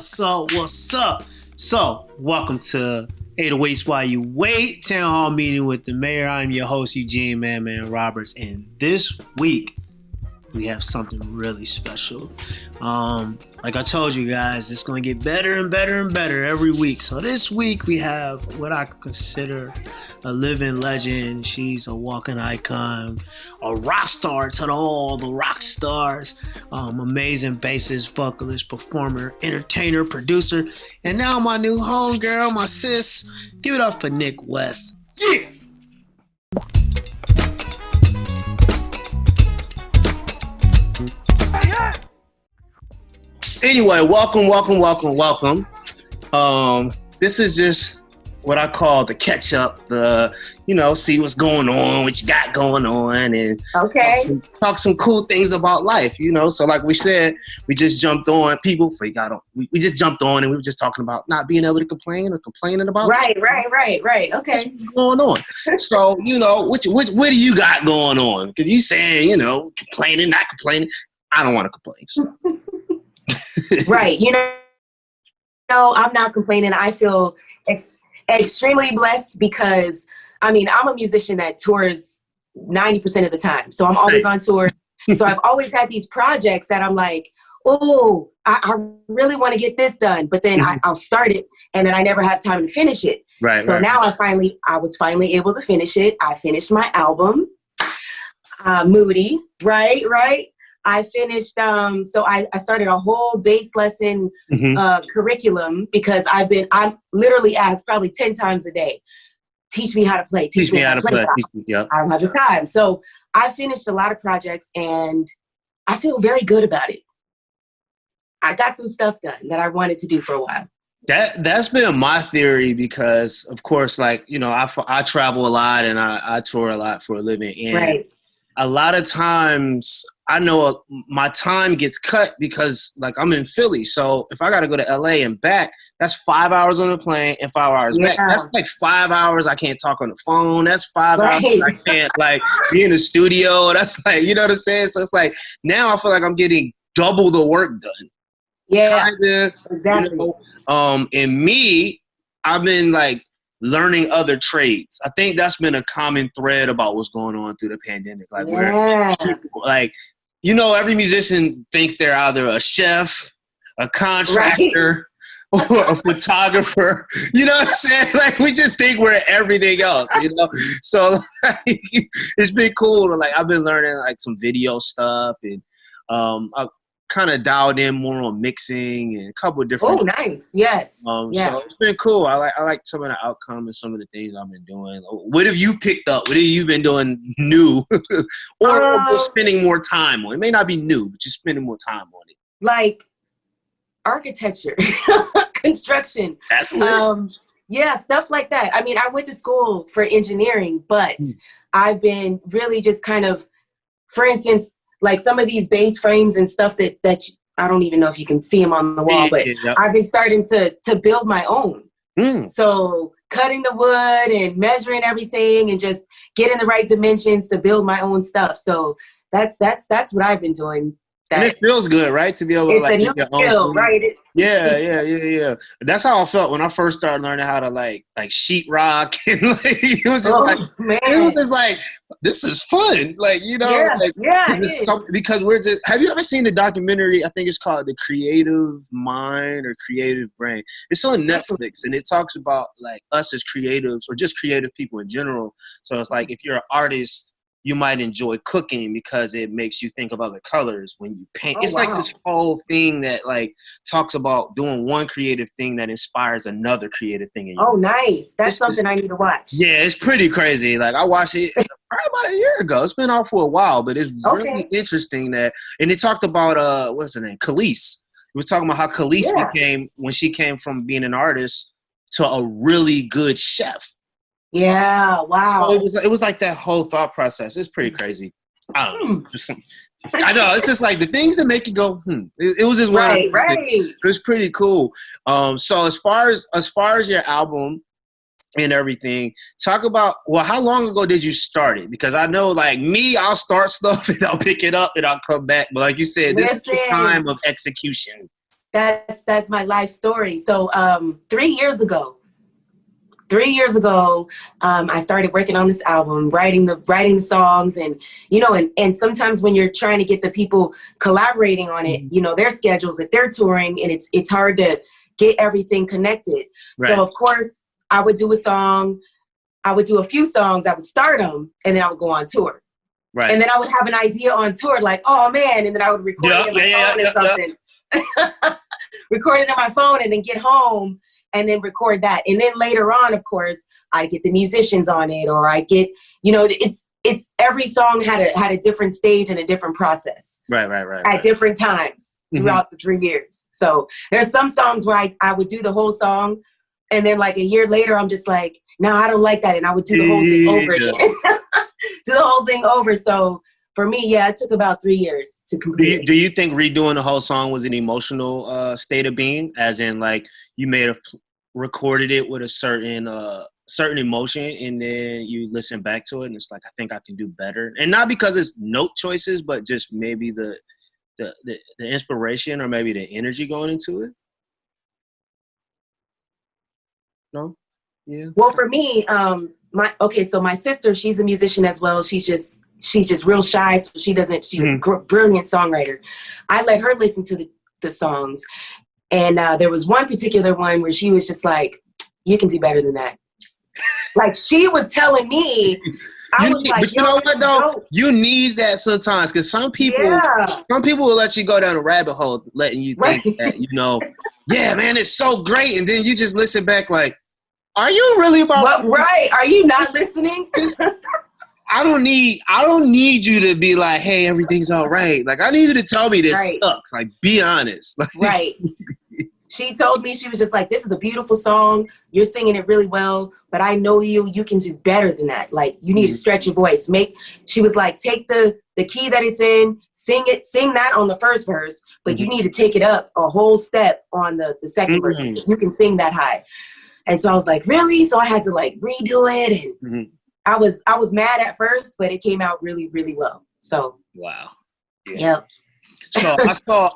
What's up? What's up? So, welcome to 808s While You Wait, Town Hall Meeting with the Mayor. I'm your host, Eugene Man Roberts, and this week we have something really special. Like I told you guys, it's going to get better and better and better every week. So this week we have what I consider a living legend. She's a walking icon, a rock star to all the rock stars, amazing bassist, vocalist, performer, entertainer, producer, and now my new homegirl, my sis. Give it up for Nick West. Yeah! Anyway, welcome. This is just what I call the catch up, see what's going on, what you got going on, and talk some cool things about life, So like we said, we just jumped on. People forgot, we just jumped on and we were just talking about not being able to complain or complaining about. Right. Okay. What's going on? So, what do you got going on? Because you saying, complaining, not complaining. I don't want to complain. So. Right. I'm not complaining. I feel extremely blessed because, I'm a musician that tours 90% of the time. So I'm always on tour. So I've always had these projects that I'm like, oh, I really want to get this done. But then I'll start it and then I never have time to finish it. Right. So now I was finally able to finish it. I finished my album, Moody. Right. I finished, so I started a whole bass lesson curriculum because I'm literally asked probably 10 times a day, teach me how to play, teach me how to play. Yep. I don't have the time. So I finished a lot of projects and I feel very good about it. I got some stuff done that I wanted to do for a while. That's been my theory because, of course, I travel a lot and I tour a lot for a living. And a lot of times I know my time gets cut because I'm in Philly. So if I got to go to LA and back, that's 5 hours on the plane and 5 hours back. That's 5 hours I can't talk on the phone. That's 5 hours I can't be in the studio. That's you know what I'm saying? So it's now I feel like I'm getting double the work done. Yeah, kinda, exactly. And me, I've been learning other trades. I think that's been a common thread about what's going on through the pandemic. Where people, every musician thinks they're either a chef, a contractor, or a photographer. You know what I'm saying? We just think we're everything else, So it's been cool to I've been learning some video stuff and I've kind of dialed in more on mixing and a couple of different. Oh, nice. Yes. So it's been cool. I like some of the outcome and some of the things I've been doing. What have you picked up? What have you been doing new or just spending more time on? It may not be new, but just spending more time on it. Architecture, construction. That's lit. Yeah, stuff like that. I went to school for engineering, but I've been really just kind of, for instance, some of these base frames and stuff that I don't even know if you can see them on the wall, but I've been starting to build my own. So cutting the wood and measuring everything and just getting the right dimensions to build my own stuff. So that's what I've been doing. And it feels good, right? To be able to it's a new skill, right? Yeah. That's how I felt when I first started learning how to sheetrock, and it was just man. It was just this is fun, because we're just. Have you ever seen the documentary? I think it's called The Creative Mind or Creative Brain. It's on Netflix, and it talks about us as creatives or just creative people in general. So it's if you're an artist, you might enjoy cooking because it makes you think of other colors when you paint. It's this whole thing that talks about doing one creative thing that inspires another creative thing. In you. Oh, nice. That's something I need to watch. Yeah, it's pretty crazy. I watched it probably about a year ago. It's been out for a while, but it's really interesting and it talked about, what's her name? Khalees. It was talking about how Khalees became, when she came from being an artist to a really good chef. Yeah, wow. So it was that whole thought process. It's pretty crazy. I don't know. I know. It's just the things that make you go, It was just one. Right. It was pretty cool. So as far as your album and everything, talk about, how long ago did you start it? Because I know me, I'll start stuff and I'll pick it up and I'll come back. But like you said, this is the time of execution. that's my life story. So 3 years ago, I started working on this album, writing the songs, and and sometimes when you're trying to get the people collaborating on it, their schedules, if they're touring, and it's hard to get everything connected. Right. So of course I would do a song, I would do a few songs, I would start them, and then I would go on tour. Right. And then I would have an idea on tour, like, oh man, and then I would record it in my phone or something. Record it on my phone and then get home and then record that. And then later on, of course, I get the musicians on it, or I get, it's every song had a different stage and a different process. Right. At different times throughout the 3 years. So there's some songs where I would do the whole song, and then like a year later, I'm just like, no, I don't like that. And I would do the whole thing over again. Do the whole thing over. So for me, yeah, it took about 3 years to complete. Do you think redoing the whole song was an emotional state of being? As in, like, you may have recorded it with a certain emotion, and then you listen back to it, and it's like, I think I can do better. And not because it's note choices, but just maybe the inspiration, or maybe the energy going into it. No? Yeah. Well, for me, so my sister, she's a musician as well. She's just real shy, so she's a brilliant songwriter. I let her listen to the songs, and there was one particular one where she was just like, you can do better than that. Like, she was telling me, but you know what though? You need that sometimes, because some people will let you go down a rabbit hole, letting you think that, yeah, man, it's so great, and then you just listen back like, are you really about? What, right? Are you not listening? I don't need you to be like, hey, everything's all right. Like, I need you to tell me this sucks. Like, be honest. Right. She told me, she was just like, this is a beautiful song. You're singing it really well, but I know you can do better than that. Like, you need to stretch your voice. She was like, take the key that it's in, sing that on the first verse, but you need to take it up a whole step on the second verse. You can sing that high. And so I was like, really? So I had to like redo it. And I was mad at first, but it came out really, really well. So. Wow. Yeah. So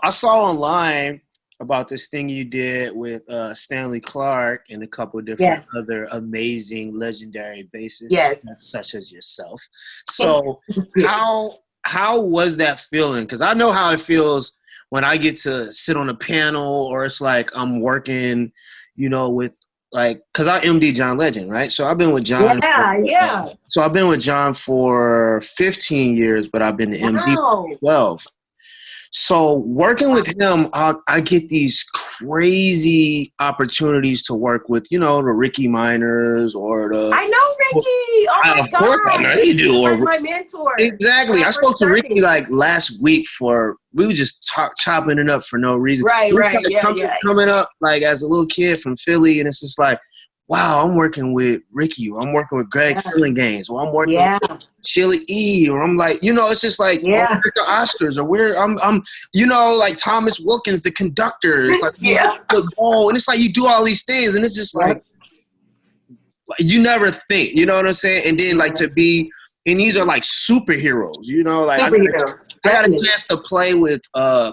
I saw online about this thing you did with Stanley Clarke and a couple of different other amazing, legendary bassists, such as yourself. So how was that feeling? Because I know how it feels when I get to sit on a panel, or it's like I'm working, with, like, because I MD John Legend, right? So I've been with John. So I've been with John for 15 years, but I've been the MD for 12. So working with him, I get these crazy opportunities to work with, the Ricky Minors, or the. I know Ricky. Oh my God. Of course I know you do. Or my mentor. Exactly. I spoke to Ricky like last week we were just chopping it up for no reason. Right. Coming up like as a little kid from Philly, and it's just like, wow, I'm working with Ricky, or I'm working with Greg Gaines, or I'm working with Chili E, or I'm like, it's just like the Oscars, or I'm like Thomas Wilkins, the conductor. It's like the ball, and it's like you do all these things, and it's just like you never think, you know what I'm saying? And then like to be, and these are like superheroes, like superheroes. I got a chance to play with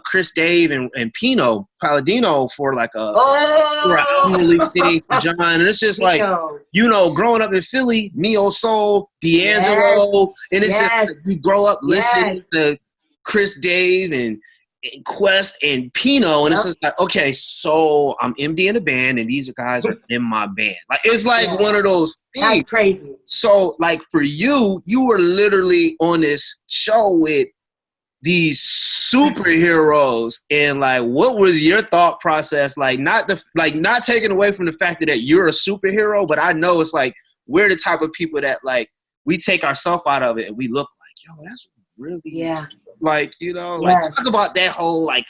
Chris Dave and Pino Palladino for like a hourly thing for John, and it's just like growing up in Philly, neo soul, D'Angelo, and it's just like you grow up listening to Chris Dave and Quest and Pino, and it's just like, okay, so I'm MD in a band, and these guys are in my band. Like, it's like one of those things. That's crazy. So like for you were literally on this show with these superheroes, and like, what was your thought process? Like, not taking away from the fact that you're a superhero, but I know it's like we're the type of people that like we take ourselves out of it and we look like, yo, that's really like, like talk about that whole like,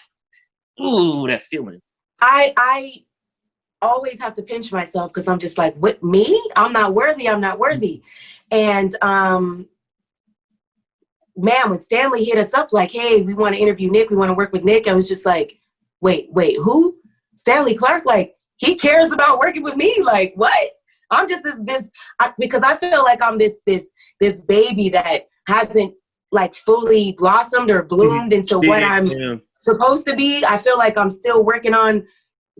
ooh, that feeling. I always have to pinch myself, because I'm just like, what, me? I'm not worthy. And man, when Stanley hit us up like, hey, we want to interview Nick, we want to work with Nick, I was just like, wait, who? Stanley Clarke? Like, he cares about working with me? Like, what? I'm just because I feel like I'm this baby that hasn't like fully blossomed or bloomed into what I'm supposed to be. I feel like I'm still working on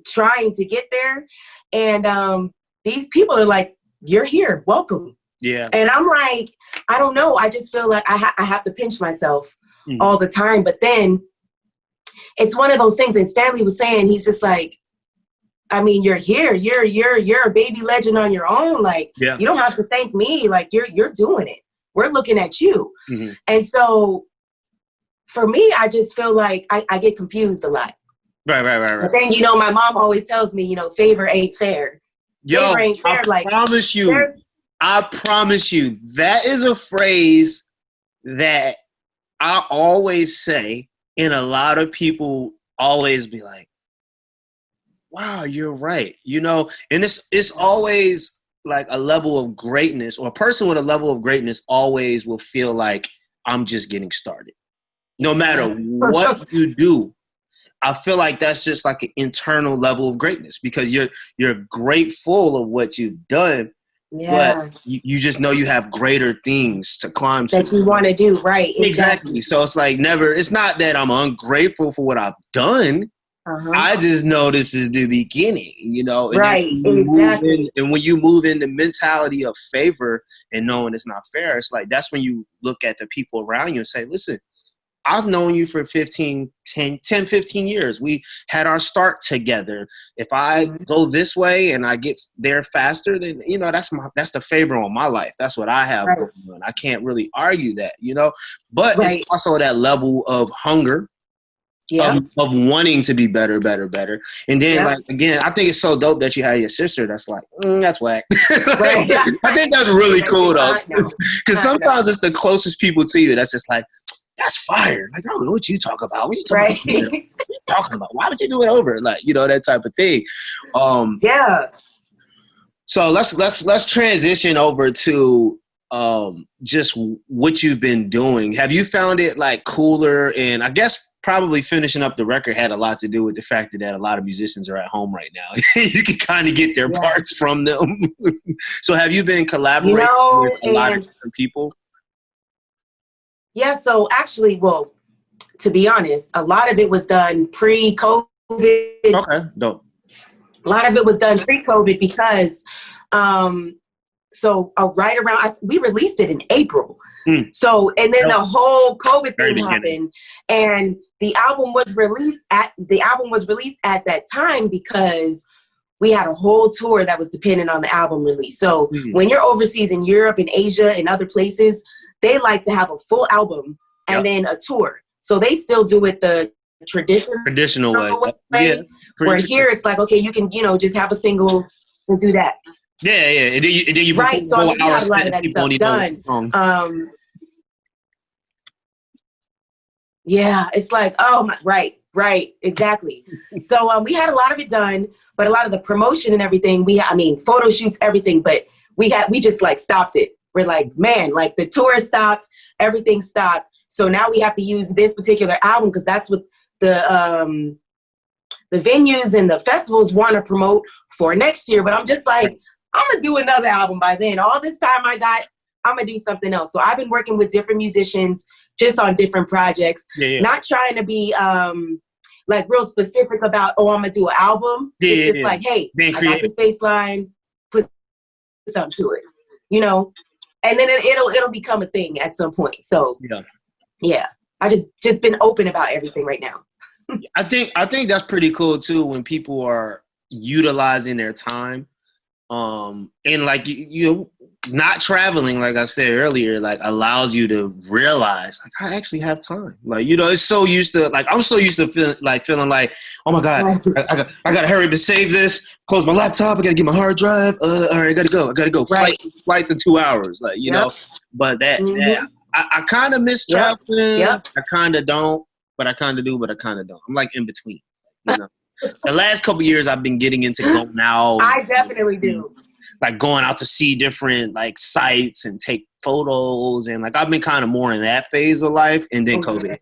trying to get there. And these people are like, you're here, welcome. Yeah. And I'm like, I don't know. I just feel like I have to pinch myself all the time. But then it's one of those things. And Stanley was saying, he's just like, I mean, you're here. You're a baby legend on your own. Like, you don't have to thank me. Like, you're doing it. We're looking at you. And so for me, I just feel like I get confused a lot. Right. But then, you know, my mom always tells me, you know, favor ain't fair. Yo, favor ain't fair. I promise you, that is a phrase that I always say, and a lot of people always be like, wow, you're right. You know, and it's always like a level of greatness, or a person with a level of greatness always will feel like I'm just getting started. No matter what you do, I feel like that's just like an internal level of greatness, because you're grateful of what you've done, but you just know you have greater things to climb that you want to do. Right. Exactly. So it's like it's not that I'm ungrateful for what I've done. I just know this is the beginning, you know. And right, exactly. And when you move in the mentality of favor and knowing it's not fair, it's like that's when you look at the people around you and say, listen, I've known you for 10, 15 years. We had our start together. If I go this way and I get there faster, then, you know, that's the favor on my life. That's what I have going on. I can't really argue that, you know. But it's also that level of hunger. Of wanting to be better. And then, like, again, I think it's so dope that you had your sister that's like, that's whack. Like, I think that's really cool, though. Because sometimes it's the closest people to you that's just like, that's fire. Like, I don't know what you talk about. What you talking about? What you talking about? Why would you do it over? Like, you know, that type of thing. So let's transition over to just what you've been doing. Have you found it like cooler? And I guess probably finishing up the record had a lot to do with the fact that a lot of musicians are at home right now. You can kind of get their parts from them. So have you been collaborating with a lot of different people? Yeah, so actually, well, to be honest, a lot of it was done pre-COVID. Okay, dope. A lot of it was done pre-COVID because, right around, we released it in April. So, and then the whole COVID thing happened, and the album was released at that time because we had a whole tour that was dependent on the album release. So when you're overseas in Europe and Asia and other places, they like to have a full album and then a tour. So they still do it the traditional way. Where here it's like, okay, you can, you know, just have a single and do that. Yeah. And then you right. So we had a lot of that stuff done. Yeah, it's like, oh my, right, exactly. So we had a lot of it done, but a lot of the promotion and everything, photo shoots, everything, but we just like stopped it. We're like, man, like the tour stopped, everything stopped. So now we have to use this particular album because that's what the venues and the festivals want to promote for next year. But I'm just like, I'm going to do another album by then. All this time I got, I'm going to do something else. So I've been working with different musicians just on different projects, not trying to be like real specific about, I'm going to do an album. It's just like, hey, I got this bass line, put something to it, you know? And then it'll become a thing at some point. So I just been open about everything right now. I think that's pretty cool too when people are utilizing their time. And like you know, not traveling, like I said earlier, like allows you to realize like I actually have time. Like, you know, it's so used to like I'm so used to feeling like oh my God, I gotta hurry up and save this, close my laptop, I gotta get my hard drive. All right, I gotta go. Flights in 2 hours, like, you know. But I kind of miss traveling. I kind of don't, but I kind of do, but I kind of don't. I'm like in between, you know. The last couple of years, I've been getting into going out. I definitely do. Like going out to see different like sites and take photos, and like I've been kind of more in that phase of life. And then COVID hit,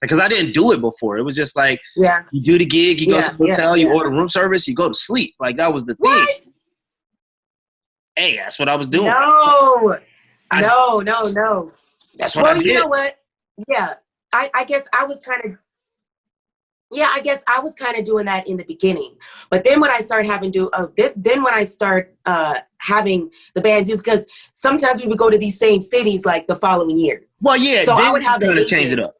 because I didn't do it before. It was just like you do the gig, you go to the hotel, you order room service, you go to sleep. Like that was the thing. Hey, that's what I was doing. No. That's what I did. You know what? Yeah, I guess I was kind of. Yeah, I guess I was kind of doing that in the beginning, but then when I started having then when I start having the band do, because sometimes we would go to these same cities like the following year. Well, yeah. So I would have the agent change it up.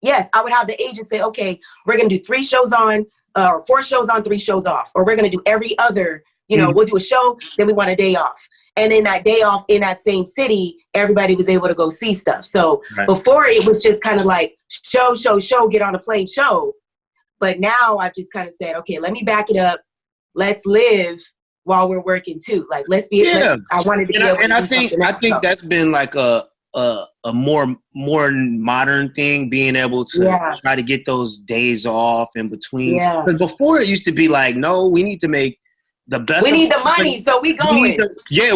Yes, I would have the agent say, okay, we're gonna do 3 shows on, or 4 shows on, 3 shows off, or we're gonna do every other. We'll do a show, then we want a day off. And then that day off in that same city, everybody was able to go see stuff. So before it was just kind of like show, get on a plane, show. But now I've just kind of said, okay, let me back it up. Let's live while we're working too. Like, let's be. Yeah. I wanted to be able to do something else. I think that's been like a more modern thing, being able to try to get those days off in between. Because before it used to be like, no, we need to make the best. We need the money, so we going.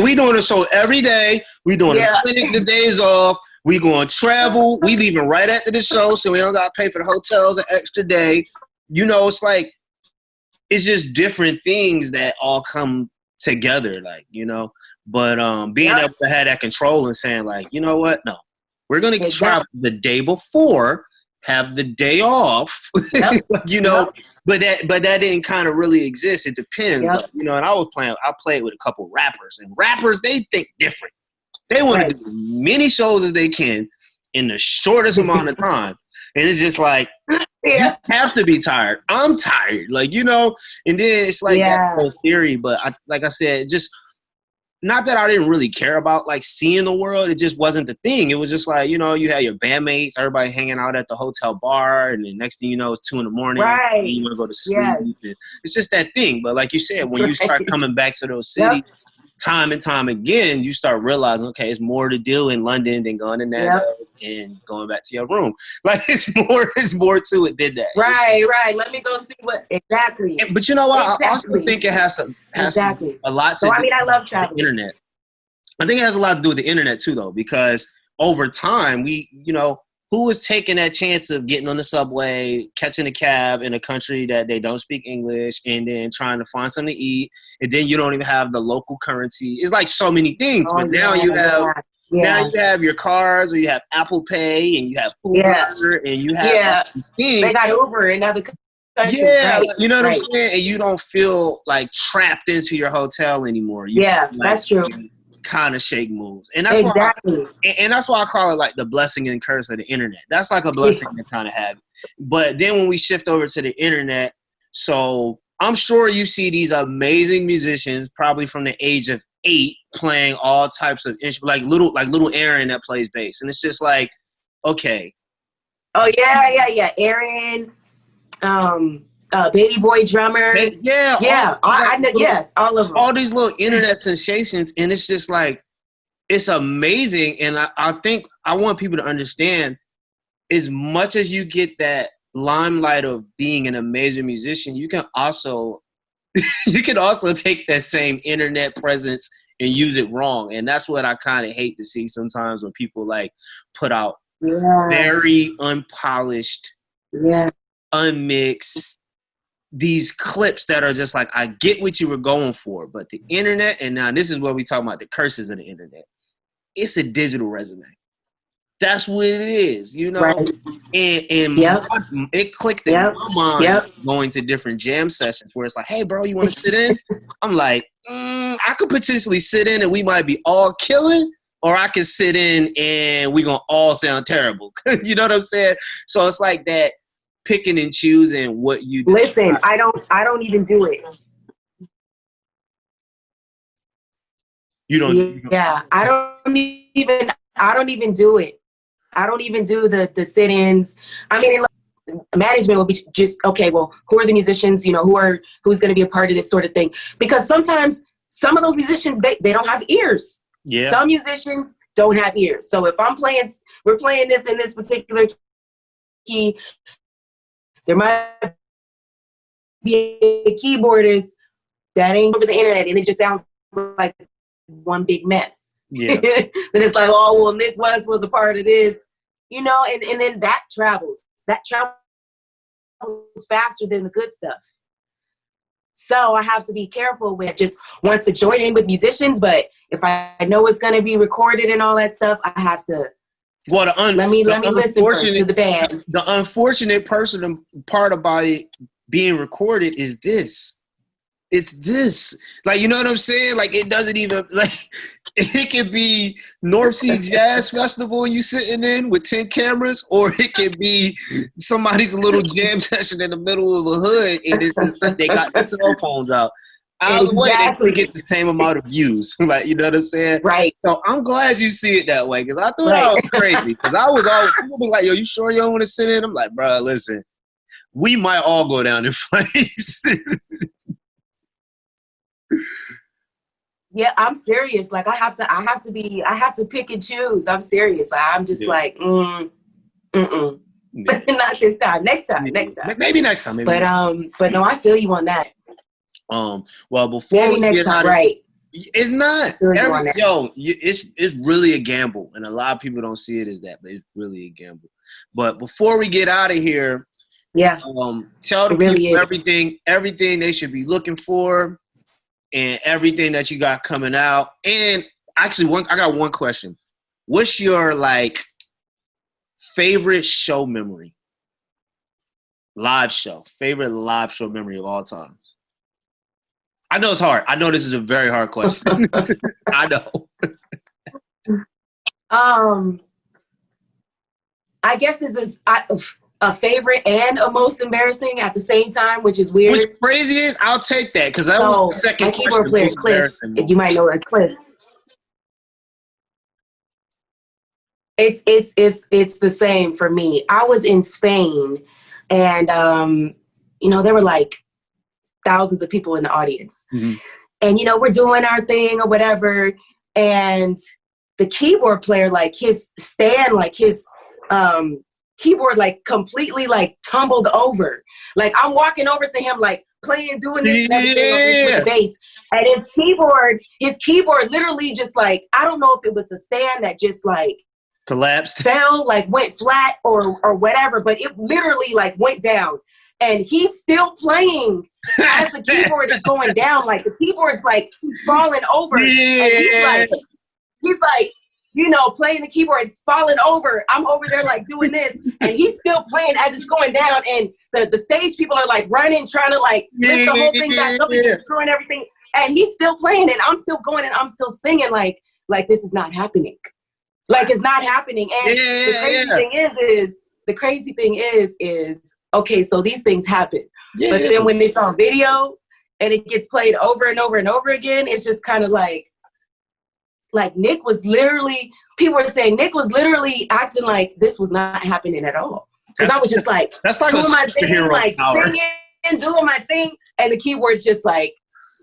We doing a show every day. We doing a clinic the days off. We going to travel. We leaving right after the show, so we don't got to pay for the hotels an extra day. It's like, it's just different things that all come together, But being able to have that control and saying, like, you know what? No, we're going to travel the day before, have the day off, But that didn't kind of really exist. It depends, And I played with a couple rappers, and rappers, they think different. They want to do as many shows as they can in the shortest amount of time, and it's just like you have to be tired. I'm tired, and then it's like that whole theory. But like I said, just. Not that I didn't really care about like seeing the world. It just wasn't the thing. It was just like, you had your bandmates, everybody hanging out at the hotel bar, and then next thing you know, it's 2 a.m. Right. And you want to go to sleep. Yes. It's just that thing. But like you said, when you start coming back to those cities time and time again, you start realizing, okay, it's more to do in London than going to Nando's and going back to your room. Like it's more to it than that. Right. Let me go see what exactly. But you know what? Exactly. I also think it has a lot to do I love traveling. With the internet. I think it has a lot to do with the internet too, though, because over time who was taking that chance of getting on the subway, catching a cab in a country that they don't speak English, and then trying to find something to eat, and then you don't even have the local currency. It's like so many things. But now you have your cars, or you have Apple Pay, and you have Uber, and you have these things. They got Uber in other countries. Yeah, you know what I'm saying? And you don't feel like trapped into your hotel anymore. That's true. Kind of shake moves, and that's why I call it like the blessing and curse of the internet. That's like a blessing to kind of have, but then when we shift over to the internet, so I'm sure you see these amazing musicians, probably from the age of 8, playing all types of instruments, like little Aaron that plays bass, and it's just like, okay, Aaron, Baby Boy drummer. I know. Yes, all of them. All these little internet sensations, and it's just like, it's amazing. And I think I want people to understand, as much as you get that limelight of being an amazing musician, you can also take that same internet presence and use it wrong. And that's what I kind of hate to see sometimes when people like put out very unpolished, unmixed. These clips that are just like, I get what you were going for, but the internet, and now this is what we talk about, the curses of the internet. It's a digital resume. That's what it is, Right. And it clicked in my mind going to different jam sessions where it's like, hey, bro, you want to sit in? I'm like, I could potentially sit in and we might be all killing, or I could sit in and we gonna all sound terrible. You know what I'm saying? So it's like that. Picking and choosing what you do. Listen, I don't even do it. You don't. Yeah, I don't even do it. I don't even do the sit-ins. I mean, management will be just, okay, well, who are the musicians? Who's going to be a part of this sort of thing? Because sometimes some of those musicians, they don't have ears. Yeah. Some musicians don't have ears. So if we're playing this in this particular key, there might be a keyboardist that ain't over the internet, and it just sounds like one big mess. Yeah. Then it's like, oh, well, Nick West was a part of this, and then that travels. That travels faster than the good stuff. So I have to be careful with just want to join in with musicians, but if I know it's gonna be recorded and all that stuff, I have to. Well, let me listen first to the band. The unfortunate part about it being recorded is this. It's this. Like, you know what I'm saying? Like, it doesn't even, like, it could be North Sea Jazz Festival you sitting in with 10 cameras, or it could be somebody's little jam session in the middle of a hood, and it's just like they got their cell phones out. Either way, they get the same amount of views. Like, you know what I'm saying? Right. So I'm glad you see it that way, because I thought that was crazy. Because I was always, people be like, yo, you sure you don't want to sit in? I'm like, bro, listen, we might all go down in flames. Yeah, I'm serious. Like I have to pick and choose. I'm serious. I'm just like, not this time. Next time. Maybe next time. But no, I feel you on that. Well, before maybe we next get time, out of, right? It's not. It's really a gamble, and a lot of people don't see it as that, but it's really a gamble. But before we get out of here, tell the people everything they should be looking for. And everything that you got coming out. And actually, I got one question. What's your, like, favorite show memory? Favorite live show memory of all times? I know it's hard. I know this is a very hard question. I know. I guess this is a favorite and a most embarrassing at the same time, which is weird. What's crazy is I'll take that, because that was the second question. My keyboard player, Cliff. You might know her, Cliff. It's the same for me. I was in Spain, and there were like thousands of people in the audience, and we're doing our thing or whatever, and the keyboard player, like his stand, like his keyboard, like completely like tumbled over. Like I'm walking over to him, like playing, doing this and everything with the bass, and his keyboard literally just like, I don't know if it was the stand that just like collapsed, fell, like went flat or whatever, but it literally like went down, and he's still playing as the keyboard is going down. Like the keyboard's like falling over, and he's like playing the keyboard, it's falling over. I'm over there like doing this, and he's still playing as it's going down. And the stage people are like running, trying to like lift the whole thing back up and screwing everything. And he's still playing, and I'm still going, and I'm still singing like this is not happening. Like it's not happening. And the crazy thing is, okay, so these things happen. Yeah. But then when it's on video and it gets played over and over and over again, it's just kind of like Nick was literally, people were saying Nick was literally acting like this was not happening at all. Because I was just like, that's like doing my thing, like singing, doing my thing, and the keyboard's just like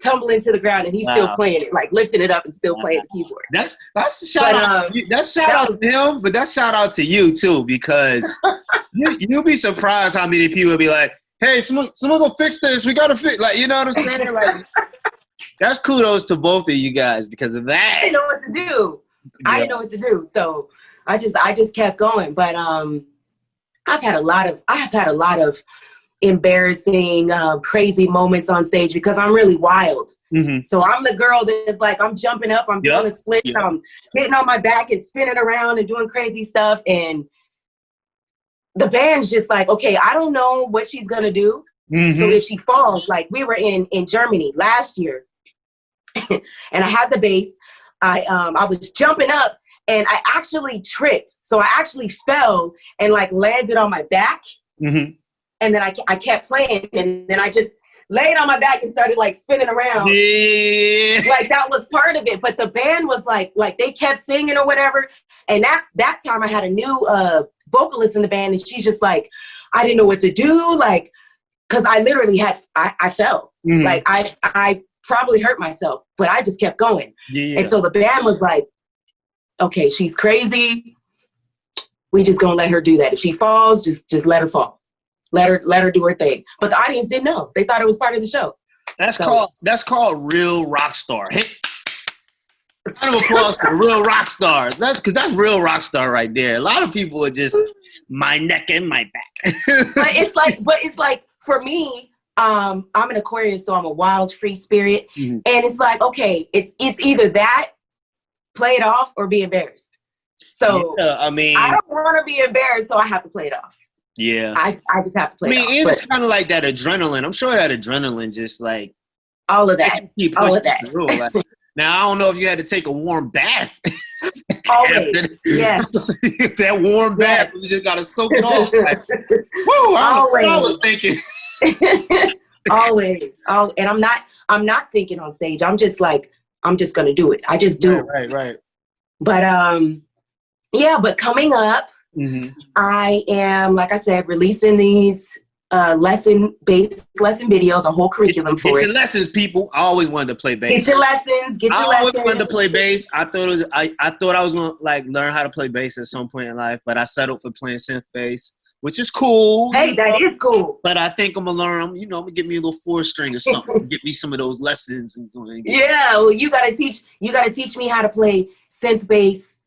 tumbling to the ground, and he's still playing it, like lifting it up and still playing the keyboard. That's a shout out. That's shout out to him, but that's shout out to you too, because you'll be surprised how many people will be like, "Hey, someone go fix this. We gotta fix." Like, you know what I'm saying? Like, that's kudos to both of you guys because of that. I didn't know what to do. Yeah. I didn't know what to do, so I just kept going. But I've had a lot of embarrassing, crazy moments on stage because I'm really wild. Mm-hmm. So I'm the girl that's like, I'm jumping up, I'm doing a split, I'm getting on my back and spinning around and doing crazy stuff. And the band's just like, okay, I don't know what she's gonna do. Mm-hmm. So if she falls, like we were in Germany last year, and I had the bass. I was jumping up and I actually tripped. So I actually fell and like landed on my back. Mm-hmm. And then I kept playing, and then I just laid on my back and started like spinning around. Yeah. Like that was part of it. But the band was like they kept singing or whatever. And that time I had a new vocalist in the band, and she's just like, I didn't know what to do. Like, cause I literally I fell. Mm-hmm. Like I probably hurt myself, but I just kept going. Yeah. And so the band was like, okay, she's crazy. We just gonna let her do that. If she falls, just let her fall. Let her do her thing. But the audience didn't know. They thought it was part of the show. That's called real rock star. Hey, round of applause for real rock stars. That's real rock star right there. A lot of people are just my neck and my back. but it's like for me, I'm an Aquarius, so I'm a wild, free spirit, and it's like, okay, it's either that play it off or be embarrassed. So yeah, I mean, I don't want to be embarrassed, so I have to play it off. yeah. I just have to play it off. It's kind of like that adrenaline. I'm sure that adrenaline just like all of that. Keep all pushing of that. through. Like, now, I don't know if you had to take a warm bath. Always. Yes. That warm bath, you just got to soak it off. Like, woo, I don't know what I was thinking. Always. And I'm not thinking on stage. I'm just like, I'm just going to do it. I just do. Right. But, yeah, but coming up, I am, like I said, releasing these lesson-based lesson videos, a whole curriculum for it. Get your lessons, people. I always wanted to play bass. Get your lessons. I always wanted to play bass. I thought I was gonna like learn how to play bass at some point in life, but I settled for playing synth bass, which is cool. Hey, that is cool. But I think I'm gonna learn. You know, I'm gonna get me a little 4-string or something. Get me some of those lessons. Yeah, well, you gotta teach me how to play synth bass.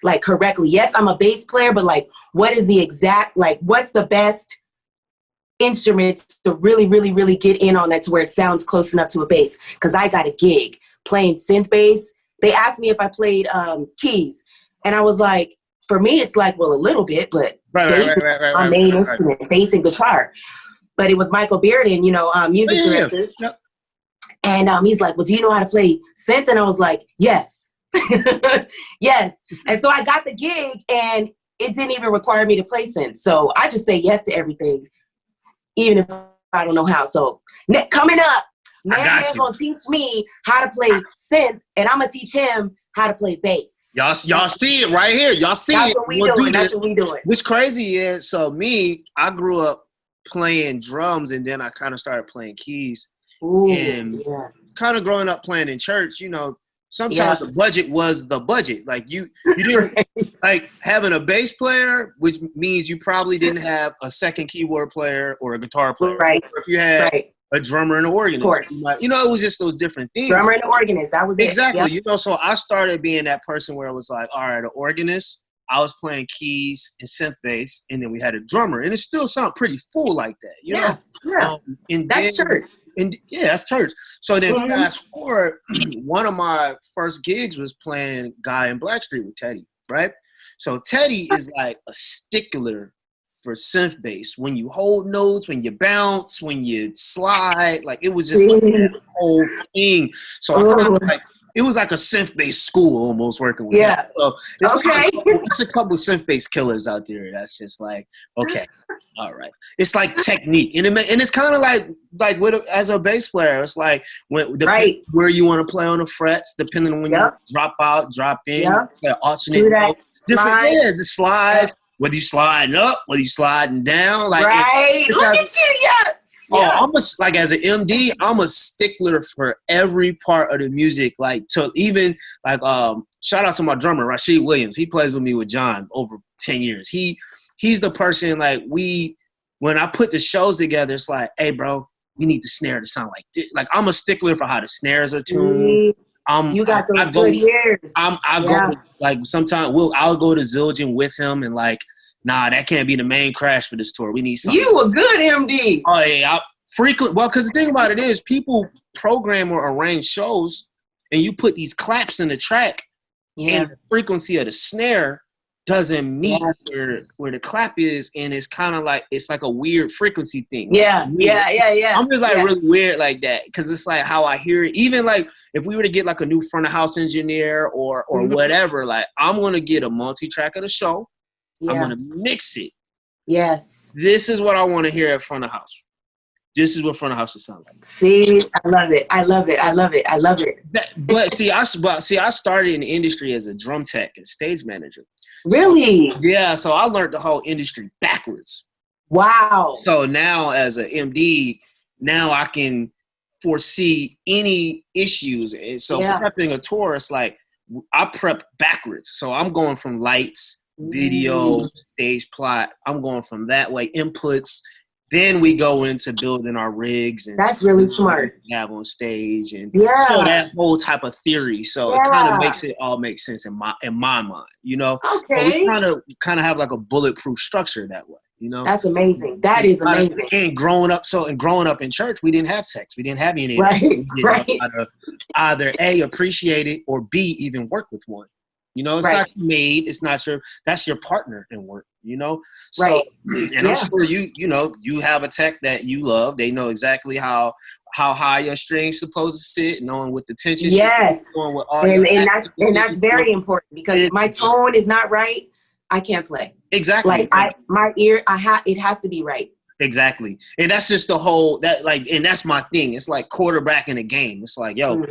Like correctly. Yes, I'm a bass player, but like, what is the exact, like, what's the best instrument to really, really, really get in on that to where it sounds close enough to a bass? Because I got a gig playing synth bass. They asked me if I played keys, and I was like, for me, it's like, well, a little bit, but bass is my main instrument, bass and guitar. But it was Michael Bearden, music director. Yeah. And he's like, well, do you know how to play synth? And I was like, yes. Yes. And so I got the gig, and it didn't even require me to play synth. So I just say yes to everything, even if I don't know how. So coming up, man's gonna teach me how to play synth, and I'm gonna teach him how to play bass. Y'all see it right here. Y'all see That's it. What we doing. That's what we doing. What's crazy is, so I grew up playing drums, and then I kind of started playing keys. Ooh, and kind of growing up playing in church, sometimes the budget was the budget. Like you didn't like having a bass player, which means you probably didn't have a second keyboard player or a guitar player. Right. Or if you had a drummer and an organist, it was just those different things. Drummer and an organist, that was exactly. It. Yep. So I started being that person where it was like, all right, an organist. I was playing keys and synth bass, and then we had a drummer, and it still sounded pretty full like that. You know? Yeah. That's church. And that's church. So then fast forward, one of my first gigs was playing Guy in Blackstreet with Teddy, right? So Teddy is like a stickler for synth bass. When you hold notes, when you bounce, when you slide, like it was just like that whole thing. So it was like a synth bass school almost working with him. So it's a couple of synth bass killers out there that's just like, okay, all right. It's like technique, and it's kind of like with as a bass player, it's like where you want to play on the frets, depending on when you drop out, drop in, alternate. The slides. Whether you sliding up, whether you sliding down, like look at you, I'm as an MD, I'm a stickler for every part of the music. Like to even shout out to my drummer Rashid Williams. He plays with me with John over 10 years. He's the person when I put the shows together, it's like, hey bro, we need the snare to sound like this. Like I'm a stickler for how the snares are tuned. You got those good ears. I go like sometimes I'll go to Zildjian with him and like, nah, that can't be the main crash for this tour. We need something. You a good MD. Oh yeah, because the thing about it is people program or arrange shows, and you put these claps in the track, and the frequency of the snare doesn't meet where the clap is, and it's kind of like it's like a weird frequency thing. Yeah. I'm just really weird like that because it's like how I hear it. Even like if we were to get like a new front of house engineer or whatever, like I'm gonna get a multi-track of the show. I'm gonna mix it. Yes. This is what I want to hear at front of house. This is what front of house should sound like. See, I love it. But I started in the industry as a drum tech and stage manager. Really? So, so I learned the whole industry backwards. Wow. So now as an MD, now I can foresee any issues. And so prepping a tour, it's like I prep backwards. So I'm going from lights, video, stage plot. I'm going from that way, inputs, Then we go into building our rigs and That's really smart. have on stage and Yeah. that whole type of theory. So it kind of makes it all make sense in my mind, you know. Okay. So we kind of have like a bulletproof structure that way, you know. That's amazing. That is amazing. And growing up in church, we didn't have sex. We didn't have any. Right. We didn't Right. know how to either A, appreciate it, or B, even work with one. You know, it's not your maid. It's not that's your partner in work, you know? So, right. And I'm sure you have a tech that you love. They know exactly how high your string's supposed to sit, knowing what the tension yes. going with all and that's very important because if my tone is not right, I can't play. Exactly. Like my ear, it has to be right. Exactly. And that's just the whole and that's my thing. It's like quarterback in a game. It's like, yo,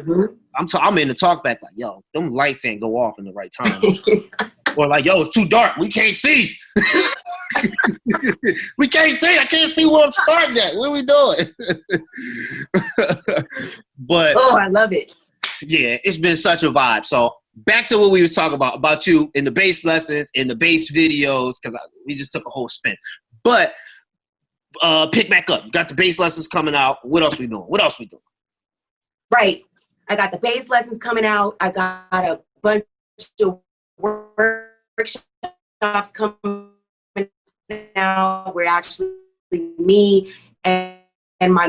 I'm in the talk back like, yo, them lights ain't go off in the right time. Or like, yo, it's too dark. We can't see. We can't see. I can't see where I'm starting at. What are we doing? But I love it. Yeah, it's been such a vibe. So back to what we was talking about you in the bass lessons, in the bass videos, because we just took a whole spin. But pick back up. You got the bass lessons coming out. What else we doing? Right. I got the bass lessons coming out. I got a bunch of workshops coming out where actually me and my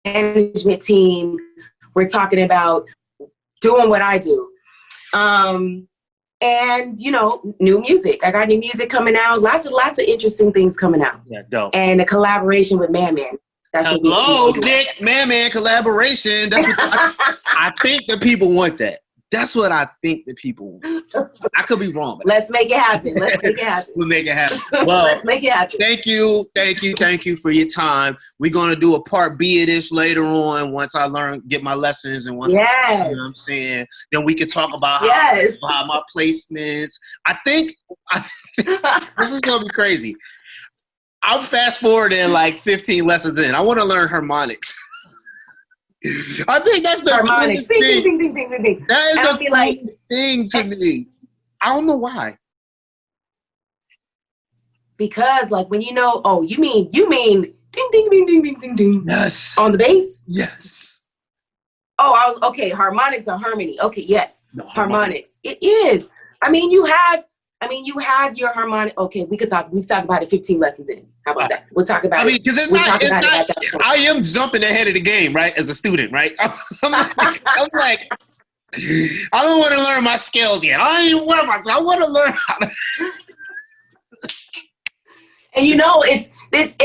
management team, we're talking about doing what I do. And, new music. I got new music coming out. Lots of interesting things coming out. Yeah, dope. And a collaboration with Man Man. That's Hello, Nick. Man collaboration. That's what I think the people want that. That's what I think the people want. I could be wrong. Let's make it happen. We'll make it happen. Well, let's make it happen. Thank you for your time. We're going to do a part B of this later on once I get my lessons and once yes. you know what I'm saying. Then we can talk about how my placements. I think this is going to be crazy. I'm fast forwarding like 15 lessons in. I want to learn harmonics. I think that's the harmonics. Thing. Ding, ding, ding, ding, ding. That is the coolest thing to me. I don't know why. Because when you mean ding ding ding ding ding ding ding. Yes. On the bass? Yes. Oh, okay. Harmonics or harmony. Okay, yes. No, harmonics. It is. You have your harmonic. Okay, we've talked about it 15 lessons in. How about that? We'll talk about it. Because I am jumping ahead of the game, right? As a student, right? I'm like, I don't want to learn my skills yet. I want to learn how to. And it's that's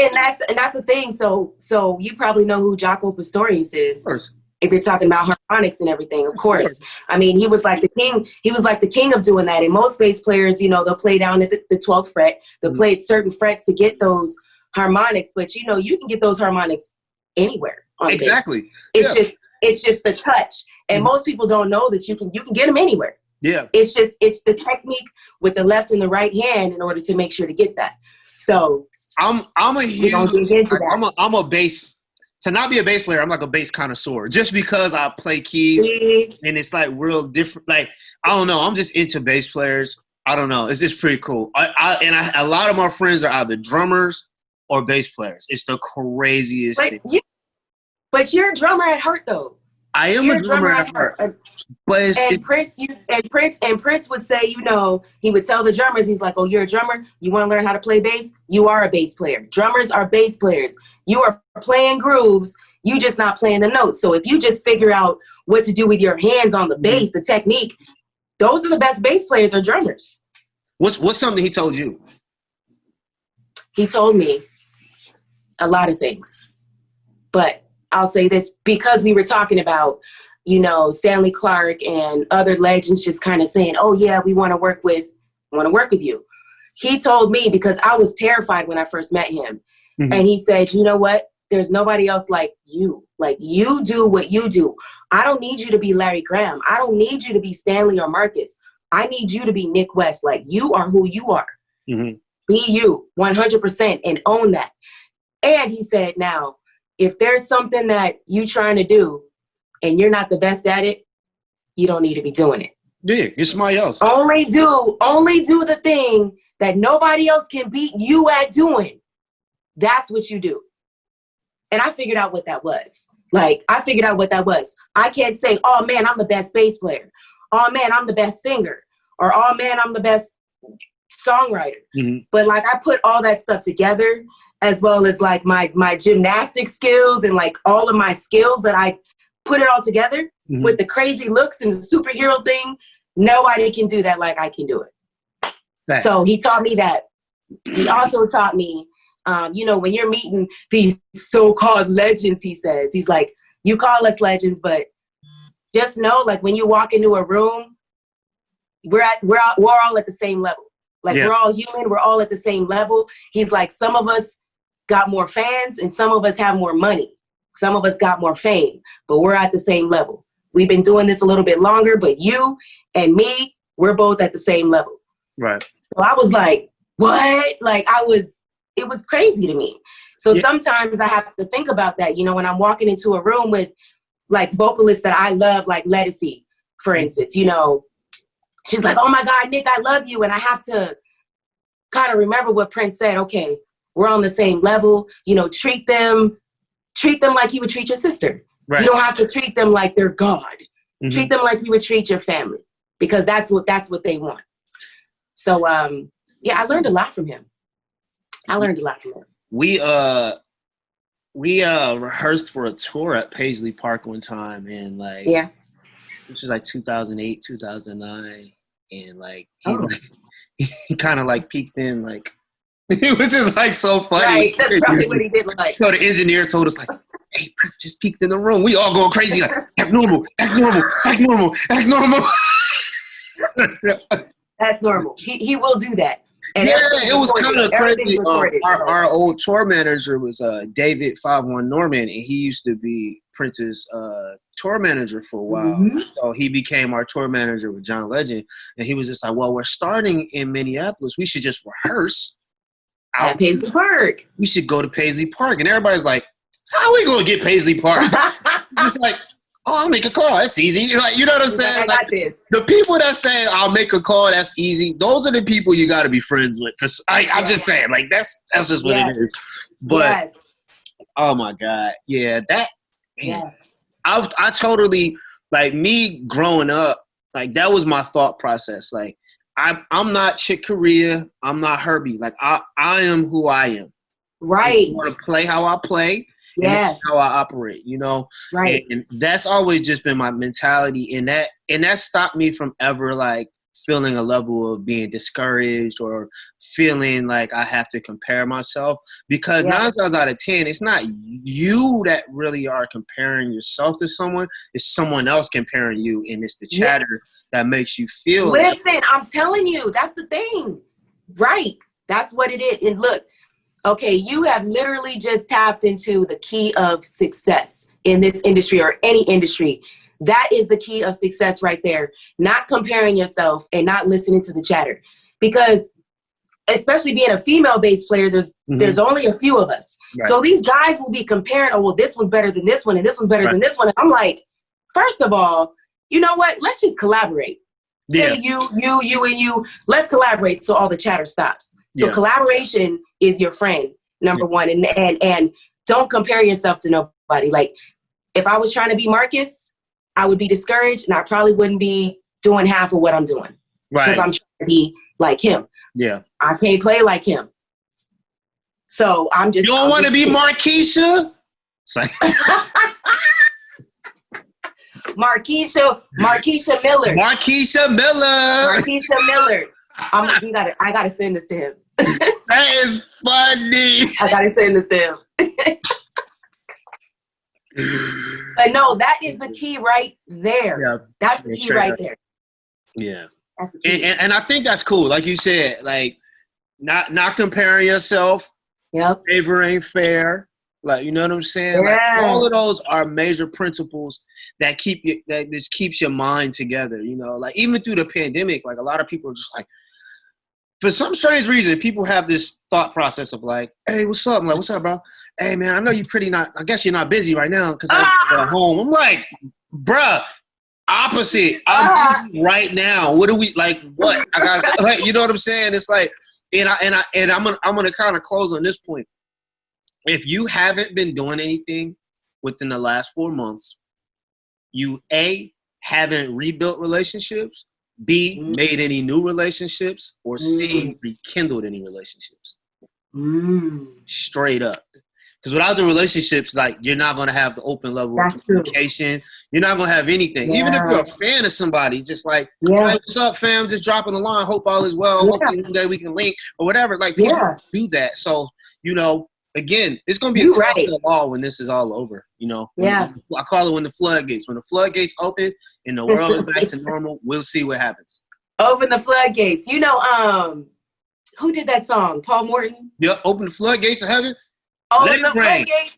the thing. So you probably know who Jaco Pastorius is. Of course. If you're talking about harmonics and everything, of course. He was like the king. He was like the king of doing that. And most bass players, they'll play down at the 12th fret. They'll play certain frets to get those harmonics. But you can get those harmonics anywhere on exactly. Bass. It's just the touch. And most people don't know that you can get them anywhere. Yeah. It's the technique with the left and the right hand in order to make sure to get that. So I'm a huge. I'm a bass. To not be a bass player, I'm like a bass connoisseur. Just because I play keys and it's like real different. Like I don't know. I'm just into bass players. I don't know. It's just pretty cool. A lot of my friends are either drummers or bass players. It's the craziest thing. But you're a drummer at heart, though. I am a drummer at heart. But Prince would say, he would tell the drummers, he's like, oh, you're a drummer? You want to learn how to play bass? You are a bass player. Drummers are bass players. You are playing grooves. You just not playing the notes. So if you just figure out what to do with your hands on the bass, the technique, those are the best bass players or drummers. What's something he told you? He told me a lot of things. But I'll say this, because we were talking about, Stanley Clarke and other legends just kind of saying, oh yeah, we want to work with you. He told me, because I was terrified when I first met him. Mm-hmm. And he said, you know what? There's nobody else like you. Like, you do what you do. I don't need you to be Larry Graham. I don't need you to be Stanley or Marcus. I need you to be Nick West. Like, you are who you are. Mm-hmm. Be you 100% and own that. And he said, now, if there's something that you trying to do and you're not the best at it, you don't need to be doing it. Yeah, it's somebody else. Only do the thing that nobody else can beat you at doing. that's what you do. And I figured out what that was. Like, I figured out what that was. I can't say, oh man, I'm the best bass player. Oh man, I'm the best singer. Or oh man, I'm the best songwriter. Mm-hmm. But like, I put all that stuff together, as well as like my gymnastic skills and like all of my skills, that I put it all together with the crazy looks and the superhero thing. Nobody can do that like I can do it. Fact. So he taught me that. He also taught me, when you're meeting these so-called legends, he says, he's like, you call us legends, but just know, like, when you walk into a room, we're all at the same level. Like, we're all human. We're all at the same level. He's like, some of us got more fans and some of us have more money. Some of us got more fame, but we're at the same level. We've been doing this a little bit longer, but you and me, we're both at the same level. Right. So I was like, what? Like, it was crazy to me. So sometimes I have to think about that, when I'm walking into a room with like vocalists that I love, like Ledisi, for instance, she's like, oh my God, Nick, I love you. And I have to kind of remember what Prince said. Okay, we're on the same level, treat them like you would treat your sister. Right. You don't have to treat them like they're God. Mm-hmm. Treat them like you would treat your family, because that's what they want. So, I learned a lot from him. We rehearsed for a tour at Paisley Park one time, and this was like 2008, 2009, and like he kind of like peeked in, like it was just like so funny. Right, that's probably what he did. Like, so the engineer told us, like, hey, Prince just peeked in the room. We all going crazy, like, act normal, act normal, act normal, act normal. That's normal. He will do that. And it was kind of crazy. Our old tour manager was David 51 Norman, and he used to be Prince's tour manager for a while. Mm-hmm. So he became our tour manager with John Legend, and he was just like, well, we're starting in Minneapolis. We should just rehearse at Paisley Park. We should go to Paisley Park. And everybody's like, how are we going to get Paisley Park? It's like, oh, I'll make a call. That's easy. Like, you know what I'm saying? I got this. The people that say I'll make a call, that's easy. Those are the people you got to be friends with. I'm just saying, like, that's just what it is. But oh my God, I totally, like, me growing up, like, that was my thought process. Like, I'm not Chick Corea. I'm not Herbie. Like, I am who I am. Right. I want to play how I play. And that's how I operate, Right. And that's always just been my mentality, and that stopped me from ever like feeling a level of being discouraged or feeling like I have to compare myself, because 9 times out of 10, it's not you that really are comparing yourself to someone. It's someone else comparing you, and it's the chatter that makes you feel. Listen, I'm telling you, that's the thing. Right. That's what it is. And look, okay, you have literally just tapped into the key of success in this industry or any industry. That is the key of success right there. Not comparing yourself and not listening to the chatter. Because especially being a female bass player, there's only a few of us. Right. So these guys will be comparing, oh, well, this one's better than this one and this one's better than this one. And I'm like, first of all, you know what? Let's just collaborate. Yeah. Hey, you, and you. Let's collaborate so all the chatter stops. So collaboration is your friend, number one. And don't compare yourself to nobody. Like, if I was trying to be Marcus, I would be discouraged, and I probably wouldn't be doing half of what I'm doing. Right. Because I'm trying to be like him. Yeah. I can't play like him. So I'm just... You don't want to be Marquisha? Marquisha Miller. Marquisha Miller. I gotta send this to him. That is funny. I gotta send this to him. But no, that is the key right there. Yeah, that's the key right there. Yeah. That's the key. And I think that's cool. Like you said, like not comparing yourself. Yep. Favor ain't fair. Like, you know what I'm saying? Yes. Like, all of those are major principles that just keeps your mind together. Like, even through the pandemic, like, a lot of people are just like, for some strange reason, people have this thought process of like, hey, what's up? I'm like, what's up, bro? Hey, man, I know I guess you're not busy right now because I'm at home. I'm like, bruh, opposite. I'm busy right now. What do we, like, what? I got, like, you know what I'm saying? It's like, and I'm gonna kind of close on this point. if you haven't been doing anything within the last 4 months, you A, haven't rebuilt relationships, B, made any new relationships, or C, rekindled any relationships. Straight up. Because without the relationships, like, you're not going to have the open level of communication. You're not going to have anything. Even if you're a fan of somebody, just like, hey, what's up, fam? Just dropping the line. Hope all is well. Hopefully one day we can link or whatever. Like, people do that. So, you know, again, it's going to be a tough law when this is all over, you know. I call it when the floodgates open and the world is back to normal, we'll see what happens. Open the floodgates. You know, who did that song? Paul Morton? Yep, open the floodgates of heaven. Open the floodgates.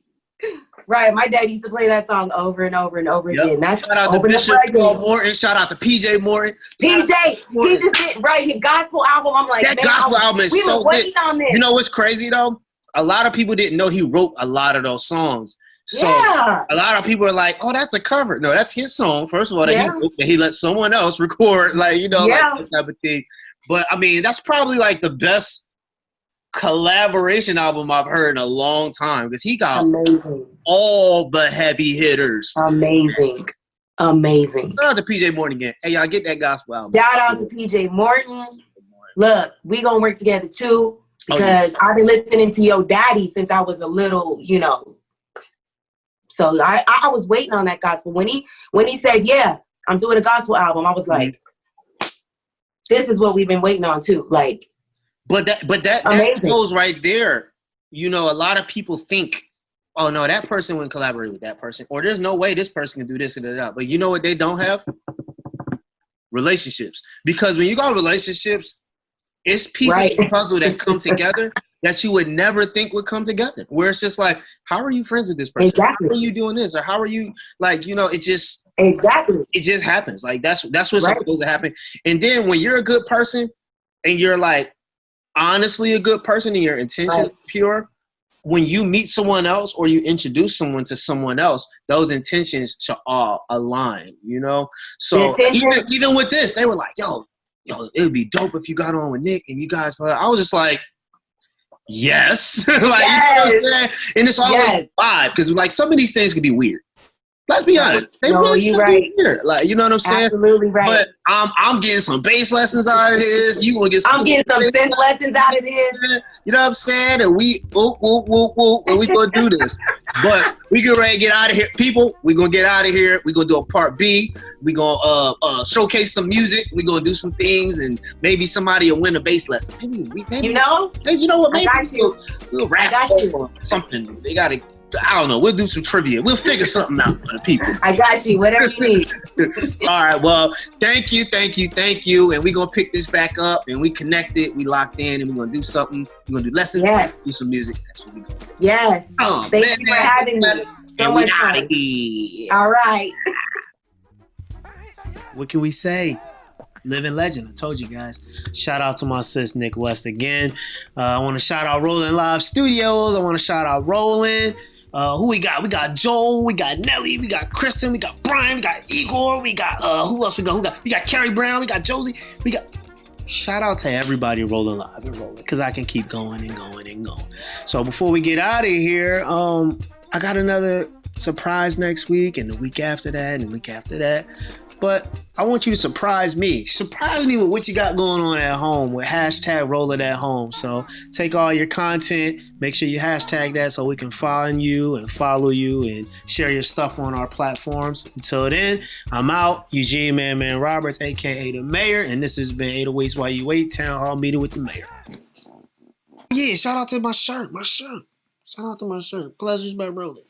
Right, my dad used to play that song over and over and over again. That's shout out to Bishop Paul Morton. Shout out to PJ Morton. PJ, he just did right. His gospel album. I'm like, that gospel album is so good. You know what's crazy though? A lot of people didn't know he wrote a lot of those songs. So a lot of people are like, "Oh, that's a cover." No, that's his song. First of all, that he wrote, that he let someone else record, like, you know, like that type of thing. But I mean, that's probably like the best collaboration album I've heard in a long time because he got all the heavy hitters. Amazing. Shout out to PJ Morton again. Hey, y'all, get that gospel album. Shout out to PJ Morton. Look, we gonna work together too because I've been listening to your daddy since I was a little, you know. So I was waiting on that gospel when he said, "Yeah, I'm doing a gospel album." I was like, "This is what we've been waiting on too." Like. But that goes right there. You know, a lot of people think, oh, no, that person wouldn't collaborate with that person. Or there's no way this person can do this and that. But you know what they don't have? Relationships. Because when you got relationships, it's pieces of the puzzle that come together that you would never think would come together. Where it's just like, how are you friends with this person? Exactly. How are you doing this? Or how are you, like, you know, it just it just happens. Like, that's what's supposed to happen. And then when you're a good person and you're like, honestly a good person and your intentions pure, when you meet someone else or you introduce someone to someone else, those intentions should all align, you know? So even with this, they were like, yo, it would be dope if you got on with Nick and you guys, I was just like, yes. Like, you know what I'm saying? And it's always a vibe because like some of these things could be weird. Let's be honest. They really you right. Weird. Like, you know what I'm saying? Absolutely right. But I'm getting some bass lessons out of this. You gonna get some I'm getting some synth lessons out of this. You know what I'm saying? And we and we gonna do this. But we get ready to get out of here. People, we gonna get out of here. We gonna do a part B. We gonna showcase some music. We gonna do some things and maybe somebody will win a bass lesson. Maybe you know? Maybe, you know what? Maybe we'll rap or something. They gotta, I don't know. We'll do some trivia. We'll figure something out for the people. I got you. Whatever you need. All right. Well, thank you. And we're going to pick this back up and we connected. We locked in and we're going to do something. We're going to do lessons. Do some music. That's what we're going to do. Yes. Thank you for having me. And we're out of here. All right. What can we say? Living legend. I told you guys. Shout out to my sis Nick West again. I want to shout out Rolling Live Studios. I want to shout out Rolling. Who we got? We got Joel, we got Nelly, we got Kristen, we got Brian, we got Igor, we got who else we got? We got Carrie Brown, we got Josie, we got. Shout out to everybody Rolling Live and Rolling, because I can keep going and going and going. So before we get out of here, I got another surprise next week and the week after that and the week after that. But I want you to surprise me. Surprise me with what you got going on at home with hashtag Roll It At Home. So take all your content, make sure you hashtag that so we can find you and follow you and share your stuff on our platforms. Until then, I'm out. Eugene Man Roberts, a.k.a. the Mayor. And this has been 808s While You Wait, Town Hall Meeting with the Mayor. Yeah, shout out to my shirt. Shout out to my shirt. Pleasures by Rolling.